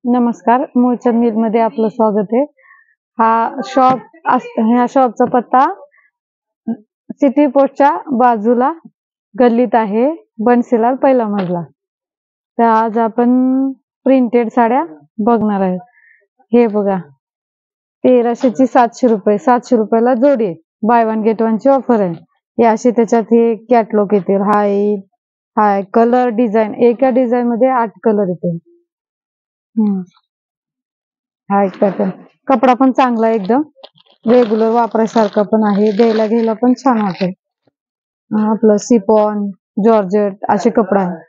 नमस्कार, मूळचंद मिल मध्ये आपलं स्वागत आहे. ह्या शॉपचा पत्ता सिटी पोस्टच्या बाजूला गल्लीत आहे, बनसीलाल पहिला मजला. तर आज आपण प्रिंटेड साड्या बघणार आहे. हे बघा, 1300 ची 700 रुपये, 700 रुपयाला जोडी आहे. बाय वन गेट वन ची ऑफर आहे. हे असे त्याच्यात हे कॅटलॉग येतील. हाय कलर डिझाईन, एका डिझाईन मध्ये 8 कलर येतील. हा एक पॅटर्न, कपडा पण चांगला आहे, एकदम रेग्युलर वापरायसारखा पण आहे, द्यायला घ्यायला पण छान वाटेल. आपलं सिपॉन, जॉर्जेट असे कपडा आहे.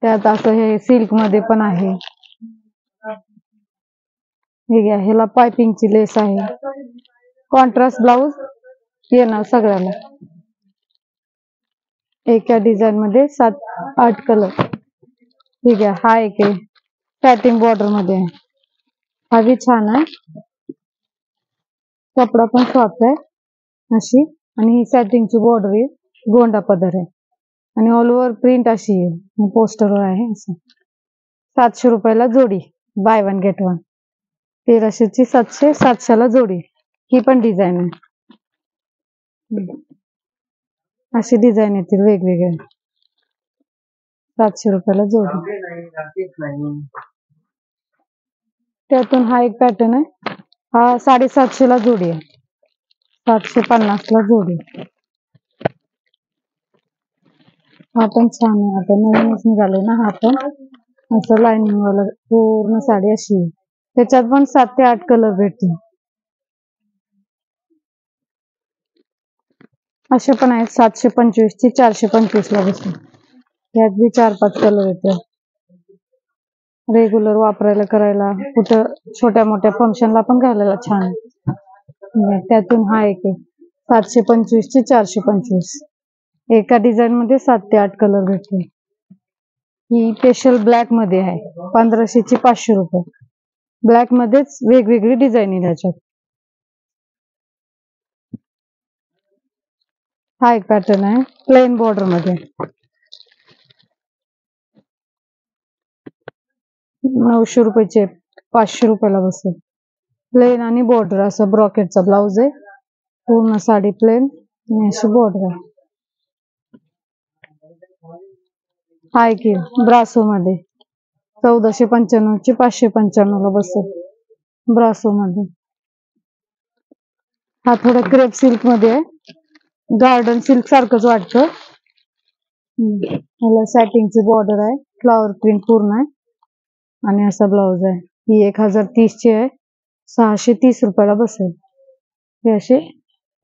त्यात असं हे सिल्क मध्ये पण आहे. हे घ्या, ह्याला पायपिंगची लेस आहे. कॉन्ट्रास्ट ब्लाउज येणार सगळ्याला. एका डिझाईन मध्ये 7-8 कलर. हे घ्या, हा एक आहे, सॅटिन बॉर्डर मध्ये आहे. हा भी छान आहे, कपडा पण सॉफ्ट आहे अशी, आणि ही सॅटिनची बॉर्डर आहे, गोंडा पदर आहे, आणि ऑल ओव्हर प्रिंट अशी आहे, पोस्टरवर आहे असं. 700 रुपयाला जोडी, बाय वन गेट वन. 1300 ची 700, 700 ला जोडी. ही पण डिझाईन आहे, अशी डिझाईन येतील वेगवेगळे. 700 रुपयाला जोडी. त्यातून हा एक पॅटर्न आहे, हा 750 ला जोडी आहे, 750 ला जोडी. हा पण छान आहे, आता नवीनच निघाले ना. हा पण असं लाइनिंग वाला पूर्ण साडी अशी आहे. त्याच्यात पण 7 ते 8 कलर भेटतील. असे पण आहेत 725 ची 425 ला बसते. त्यात बी 4-5 कलर येते. रेग्युलर वापरायला करायला, कुठं छोट्या मोठ्या फंक्शनला पण घालायला छान आहे. त्यातून हा एक आहे, 725 ची 425. एका डिझाईन मध्ये 7 ते 8 कलर भेटले. ही स्पेशल ब्लॅक मध्ये आहे, 1500 ची 500 रुपये. ब्लॅक मध्येच वेगवेगळी डिझाईन आहे त्याच्यात. हा एक पॅटर्न आहे, प्लेन बॉर्डर मध्ये, 900 रुपयाचे, 500 रुपयाला बसेल. प्लेन आणि बॉर्डर असं ब्रॉकेटचा ब्लाउज आहे, पूर्ण साडी प्लेन आणि अशी बॉर्डर आहे. हाय की ब्रासो मध्ये 1495 ची 595 ला बसेल, ब्रासो मध्ये. हा थोडा क्रेप सिल्क मध्ये आहे, गार्डन सिल्क सारखंच वाटतं. ह्याला सॅटिनची बॉर्डर आहे, फ्लॉवर प्रिंट पूर्ण आहे, आणि असा ब्लाउज आहे. ही 1030 ची आहे, 630 रुपयाला बसेल. हे असे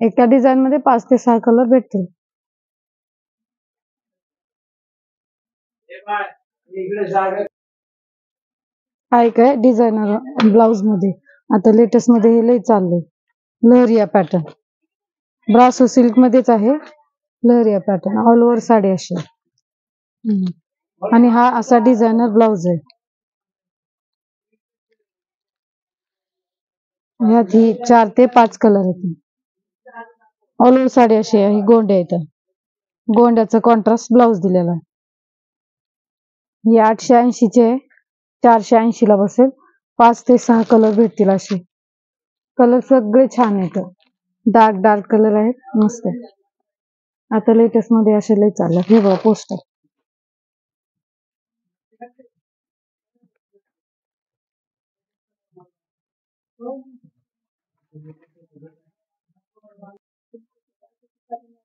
एका डिझाईन मध्ये 5 ते 6 कलर भेटतील. हा एक आहे डिझायनर ब्लाउज मध्ये, आता लेटेस्ट मध्ये हे लय चाललंय, लहरिया पॅटर्न. ब्रासो सिल्क मध्येच आहे, लहरिया पॅटर्न, ऑल ओव्हर साडी अशी. आणि हा असा डिझायनर ब्लाउज आहे. ह्यात ही 4 ते 5 कलर येते. ऑल ओव्हर साडी अशी आहे, गोंड्या येतात, गोंड्याचा कॉन्ट्रास्ट ब्लाउज दिलेला आहे. ही 880 ची आहे, 480 ला बसेल. 5 ते 6 कलर भेटतील असे. कलर सगळे छान येतात, डार्क कलर आहेत, मस्त आहे. आता लेटेस्ट मध्ये असे लय चाललं. हे बघा पोस्टर,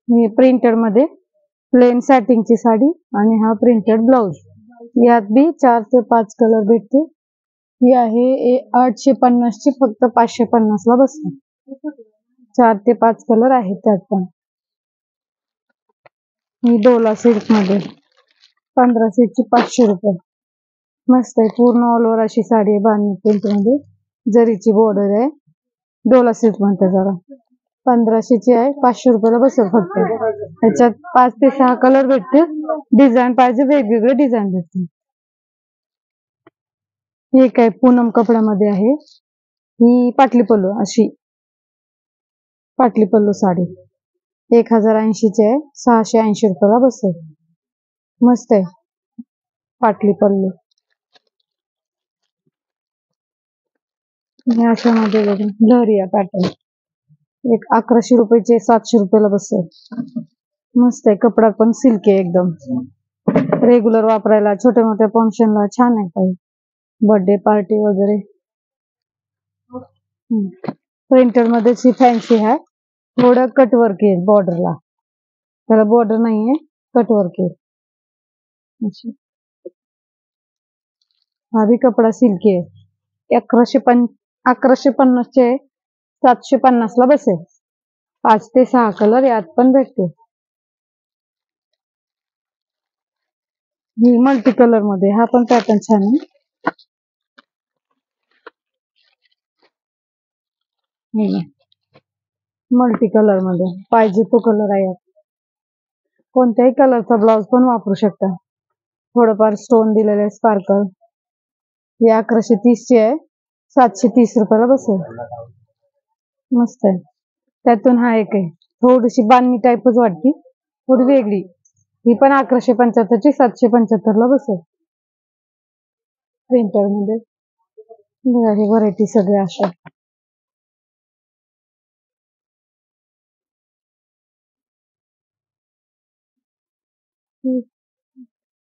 हे प्रिंटेड मध्ये प्लेन सॅटिनची साडी, आणि हा प्रिंटेड ब्लाउज. यात बी 4 ते 5 कलर भेटते. ही आहे 850 ची, फक्त 550 ला बसते. 4 ते 5 कलर आहेत त्यात पण. ही डोला सिल्क मध्ये 1500 ची 500 रुपये. मस्त आहे, पूर्ण ऑल ओव्हर अशी साडी आहे, बांधणी प्रिंट मध्ये, जरीची बॉर्डर आहे, डोला सिल्क म्हणते जरा. 1500 ची आहे, 500 रुपयाला बसेल फक्त. त्याच्यात 5 ते 6 कलर भेटतील. डिझाईन पाहिजे वेगवेगळे डिझाईन भेटतील. हे काय पूनम कपड्यामध्ये आहे, ही पाटली पल्लू अशी, पाटली पल्लू साडी 1080 ची आहे, 680 रुपयाला बसेल. मस्त आहे पाटली पल्लू. आणि अशामध्ये बघा लहरिया पॅटर्न, एक 1100 रुपयाचे 700 रुपयाला बसेल. मस्त आहे, कपडा पण सिल्की आहे एकदम. रेग्युलर वापरायला, छोट्या मोठ्या फंक्शनला छान आहे. काही बर्थडे पार्टी वगैरे. प्रिंटेड मध्येच ही फॅन्सी आहे. थोडं कटवर्क आहे बॉर्डरला, त्याला बॉर्डर नाहीये, कटवर्क आहे. हा भी कपडा सिल्की आहे. 1150 चे 750 ला बसेल. 5 ते 6 कलर यात पण भेटते. ही मल्टी कलर मध्ये, हा पण पॅटर्न छान आहे. मल्टी कलर मध्ये पाहिजे तो कलर आहे. कोणत्याही कलरचा ब्लाउज पण वापरू शकता. थोडंफार स्टोन दिलेले स्पार्कल. हे 1130 ची आहे, 730 रुपयाला बसेल. मस्त आहे. त्यातून हा एक आहे, थोडीशी बांधणी टाईपच वाटते, थोडी वेगळी. ही पण 1175 ची 775 ला बसेल. प्रिंटर मध्ये हे व्हरायटी सगळे अशा.